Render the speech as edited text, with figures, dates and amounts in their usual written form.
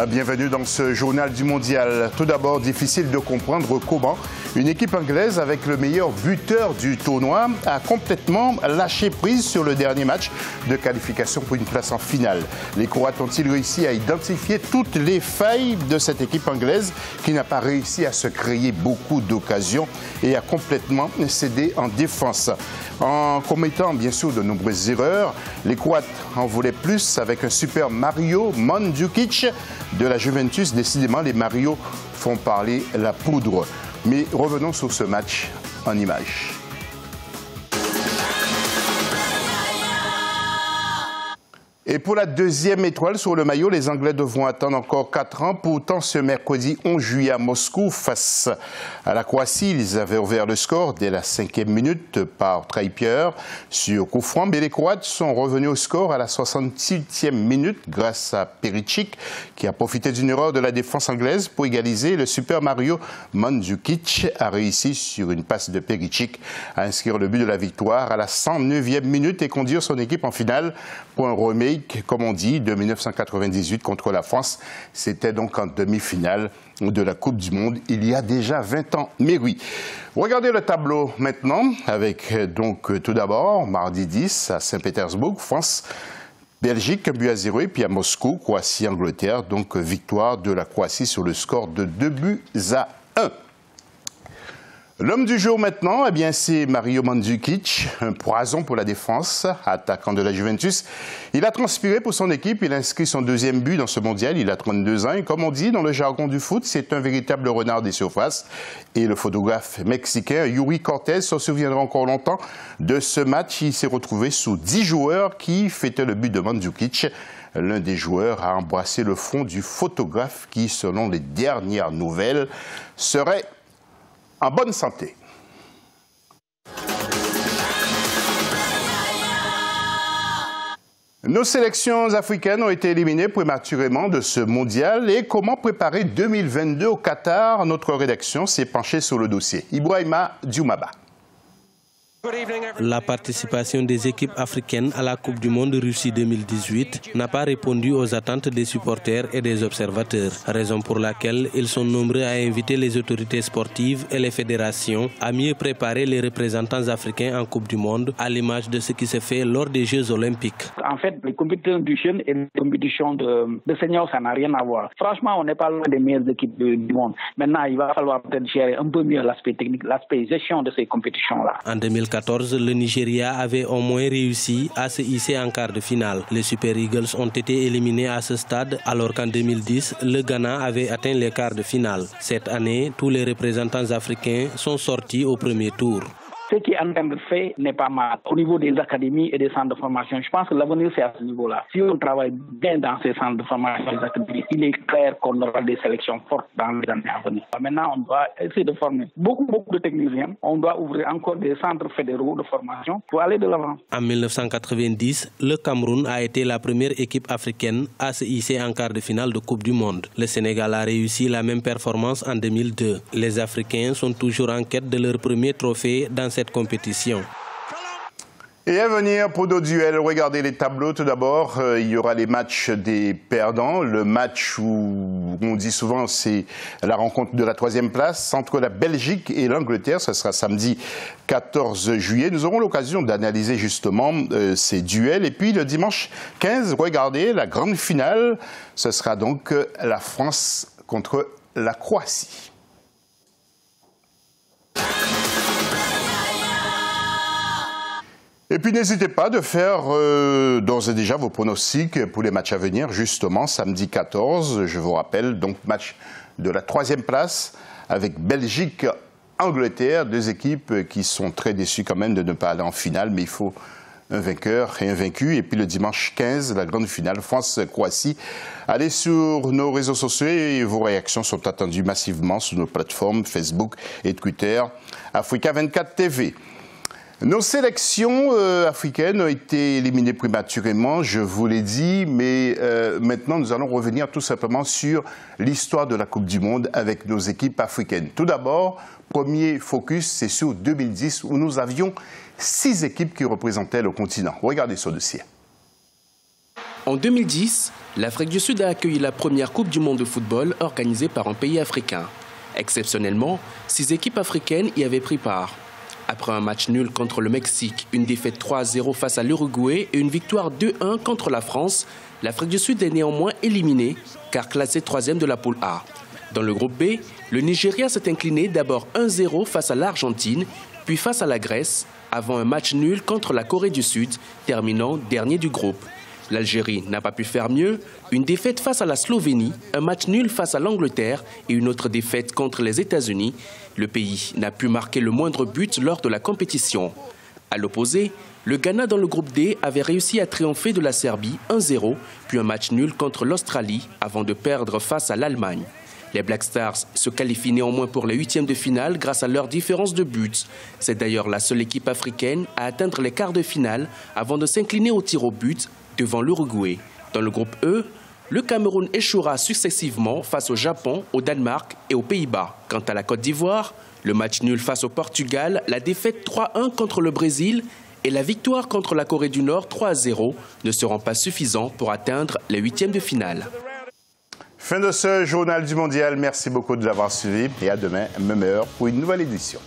Bienvenue dans ce journal du mondial. Tout d'abord, difficile de comprendre comment une équipe anglaise avec le meilleur buteur du tournoi a complètement lâché prise sur le dernier match de qualification pour une place en finale. Les Croates ont-ils réussi à identifier toutes les failles de cette équipe anglaise qui n'a pas réussi à se créer beaucoup d'occasions et a complètement cédé en défense? En commettant bien sûr de nombreuses erreurs, les Croates en voulaient plus avec un super Mario Mandžukić de la Juventus. Décidément, les Mario font parler la poudre. Mais revenons sur ce match en images. Et pour la deuxième étoile sur le maillot, les Anglais devront attendre encore 4 ans. Pourtant, ce mercredi 11 juillet à Moscou, face à la Croatie, ils avaient ouvert le score dès la 5e minute par Trippier sur coup franc. Mais les Croates sont revenus au score à la 68e minute grâce à Perisic, qui a profité d'une erreur de la défense anglaise pour égaliser. Le super Mario Mandžukić a réussi sur une passe de Perisic à inscrire le but de la victoire à la 109e minute et conduire son équipe en finale pour un remake, comme on dit, de 1998 contre la France. C'était donc en demi-finale de la Coupe du Monde il y a déjà 20 ans. Mais oui, regardez le tableau maintenant avec donc tout d'abord mardi 10 à Saint-Pétersbourg, France, Belgique, 1-0, et puis à Moscou, Croatie, Angleterre, donc victoire de la Croatie sur le score de 2-1. L'homme du jour maintenant, eh bien c'est Mario Mandžukić, un poison pour la défense, attaquant de la Juventus. Il a transpiré pour son équipe, il a inscrit son deuxième but dans ce mondial, il a 32 ans et comme on dit dans le jargon du foot, c'est un véritable renard des surfaces. Et le photographe mexicain Yuri Cortés se souviendra encore longtemps de ce match. Il s'est retrouvé sous 10 joueurs qui fêtaient le but de Mandžukić. L'un des joueurs a embrassé le front du photographe qui, selon les dernières nouvelles, serait en bonne santé. Nos sélections africaines ont été éliminées prématurément de ce mondial. Et comment préparer 2022 au Qatar? Notre rédaction s'est penchée sur le dossier. Ibrahima Dioumaba. La participation des équipes africaines à la Coupe du Monde Russie 2018 n'a pas répondu aux attentes des supporters et des observateurs, raison pour laquelle ils sont nombreux à inviter les autorités sportives et les fédérations à mieux préparer les représentants africains en Coupe du Monde, à l'image de ce qui se fait lors des Jeux olympiques. En fait, les compétitions du jeune et les compétitions de seniors, ça n'a rien à voir. Franchement, on n'est pas loin des meilleures équipes du monde. Maintenant, il va falloir peut-être gérer un peu mieux l'aspect technique, l'aspect gestion de ces compétitions-là. En 2014, le Nigeria avait au moins réussi à se hisser en quart de finale. Les Super Eagles ont été éliminés à ce stade, alors qu'en 2010, le Ghana avait atteint les quarts de finale. Cette année, tous les représentants africains sont sortis au premier tour. Ce qui est en train de faire n'est pas mal. Au niveau des académies et des centres de formation, je pense que l'avenir c'est à ce niveau-là. Si on travaille bien dans ces centres de formation et des académies, il est clair qu'on aura des sélections fortes dans les années à venir. Maintenant, on doit essayer de former beaucoup de techniciens. On doit ouvrir encore des centres fédéraux de formation pour aller de l'avant. En 1990, le Cameroun a été la première équipe africaine à se hisser en quart de finale de Coupe du Monde. Le Sénégal a réussi la même performance en 2002. Les Africains sont toujours en quête de leur premier trophée dans cette compétition. Et à venir pour nos duels, regardez les tableaux. Tout d'abord, il y aura les matchs des perdants. Le match où on dit souvent c'est la rencontre de la 3e place entre la Belgique et l'Angleterre. Ce sera samedi 14 juillet. Nous aurons l'occasion d'analyser justement ces duels. Et puis le dimanche 15, regardez la grande finale. Ce sera donc la France contre la Croatie. Et puis n'hésitez pas de faire d'ores et déjà vos pronostics pour les matchs à venir, justement samedi 14, je vous rappelle, donc match de la 3e place avec Belgique-Angleterre, 2 équipes qui sont très déçues quand même de ne pas aller en finale, mais il faut un vainqueur et un vaincu. Et puis le dimanche 15, la grande finale, France-Croatie. Allez sur nos réseaux sociaux et vos réactions sont attendues massivement sur nos plateformes Facebook et Twitter, Africa 24 TV. Nos sélections africaines ont été éliminées prématurément, je vous l'ai dit, mais maintenant nous allons revenir tout simplement sur l'histoire de la Coupe du Monde avec nos équipes africaines. Tout d'abord, premier focus, c'est sur 2010 où nous avions 6 équipes qui représentaient le continent. Regardez ce dossier. En 2010, l'Afrique du Sud a accueilli la première Coupe du monde de football organisée par un pays africain. Exceptionnellement, 6 équipes africaines y avaient pris part. Après un match nul contre le Mexique, une défaite 3-0 face à l'Uruguay et une victoire 2-1 contre la France, l'Afrique du Sud est néanmoins éliminée, car classée 3e de la poule A. Dans le groupe B, le Nigeria s'est incliné d'abord 1-0 face à l'Argentine, puis face à la Grèce, avant un match nul contre la Corée du Sud, terminant dernier du groupe. L'Algérie n'a pas pu faire mieux, une défaite face à la Slovénie, un match nul face à l'Angleterre et une autre défaite contre les États-Unis. Le pays n'a pu marquer le moindre but lors de la compétition. À l'opposé, le Ghana dans le groupe D avait réussi à triompher de la Serbie 1-0, puis un match nul contre l'Australie avant de perdre face à l'Allemagne. Les Black Stars se qualifient néanmoins pour les 8e de finale grâce à leur différence de buts. C'est d'ailleurs la seule équipe africaine à atteindre les quarts de finale avant de s'incliner au tir au but devant l'Uruguay. Dans le groupe E, le Cameroun échouera successivement face au Japon, au Danemark et aux Pays-Bas. Quant à la Côte d'Ivoire, le match nul face au Portugal, la défaite 3-1 contre le Brésil et la victoire contre la Corée du Nord 3-0 ne seront pas suffisants pour atteindre les 8e de finale. Fin de ce journal du mondial. Merci beaucoup de l'avoir suivi et à demain, même heure, pour une nouvelle édition.